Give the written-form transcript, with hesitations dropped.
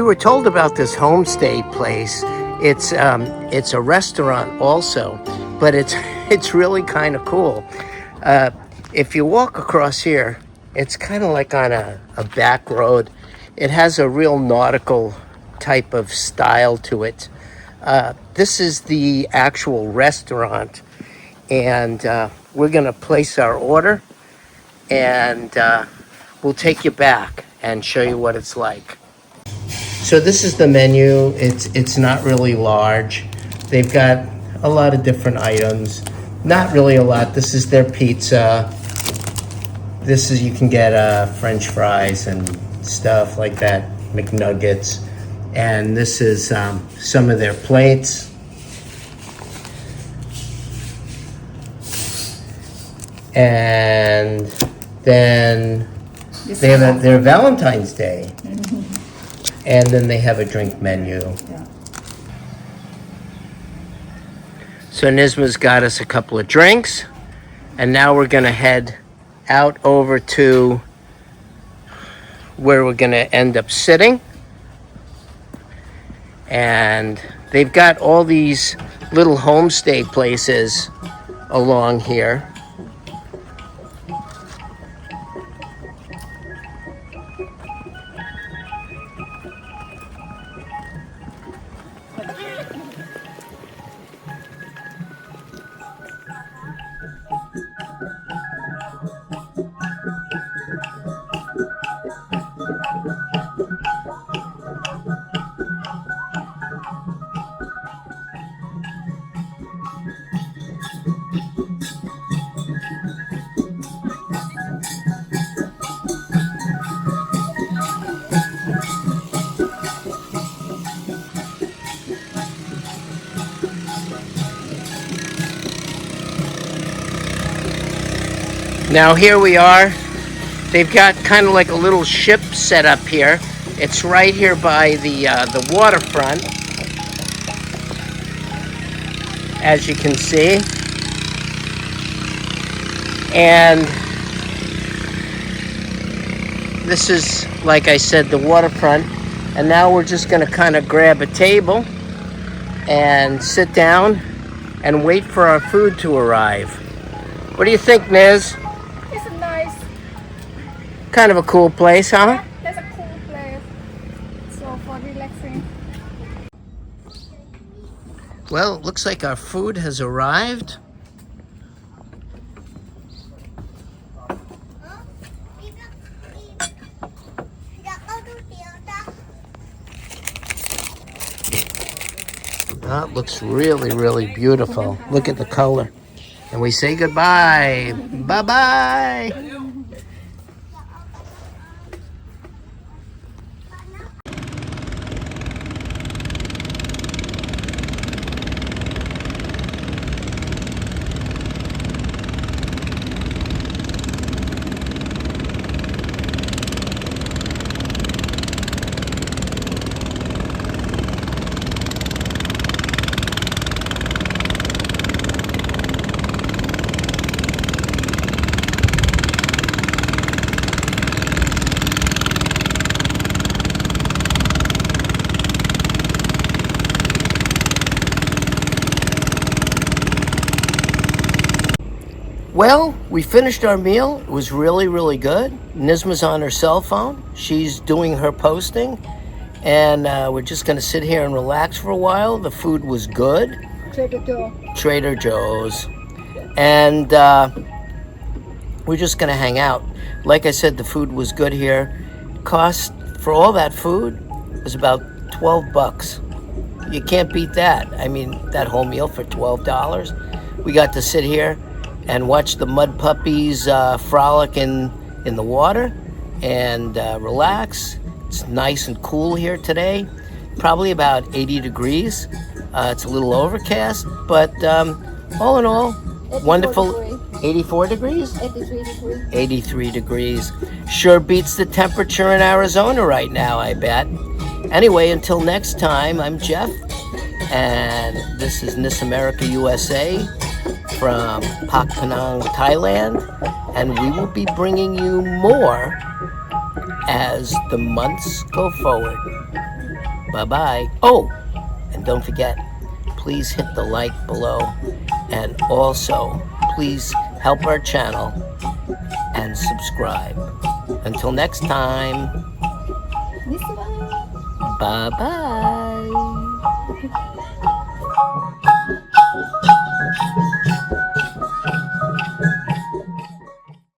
were told about this homestay place. It's a restaurant also, but it's really kind of cool. If you walk across here, it's kind of like on a back road. It has a real nautical type of style to it. This is the actual restaurant, and we're gonna place our order, and we'll take you back and show you what it's like. So this is the menu. It's not really large. They've got a lot of different items. Not really a lot. This is their pizza. This is, you can get French fries and stuff like that, McNuggets. And this is some of their plates. And then they have their Valentine's Day. And then they have a drink menu. Yeah. So Nisma's got us a couple of drinks, and now we're gonna head out over to where we're gonna end up sitting. And they've got all these little homestay places along here. Now here we are. They've got kind of like a little ship set up here. It's right here by the waterfront, as you can see. And this is, like I said, the waterfront. And now we're just gonna kind of grab a table and sit down and wait for our food to arrive. What do you think, Niz? It's a nice, Kind of a cool place, huh? that's a cool place. So for relaxing. Well, it looks like our food has arrived. That looks really, really beautiful. Look at the color. And we say goodbye. Bye-bye. Well, we finished our meal. It was really, really good. Nisma's on her cell phone. She's doing her posting. And we're just going to sit here and relax for a while. The food was good. Trader Joe's. And we're just going to hang out. Like I said, the food was good here. Cost for all that food was about 12 bucks. You can't beat that. I mean, that whole meal for $12. We got to sit here and watch the mud puppies frolic in the water and relax. It's nice and cool here today. Probably about 80 degrees. It's a little overcast, but all in all, wonderful. Degrees. 84 degrees? 83 degrees. 83 degrees. Sure beats the temperature in Arizona right now, I bet. Anyway, until next time, I'm Jeff, and this is Nis America USA from Pak Phanang, Thailand, and we will be bringing you more as the months go forward. Bye-bye. Oh, and don't forget, please hit the like below. And also, please help our channel and subscribe. Until next time, This one. bye-bye.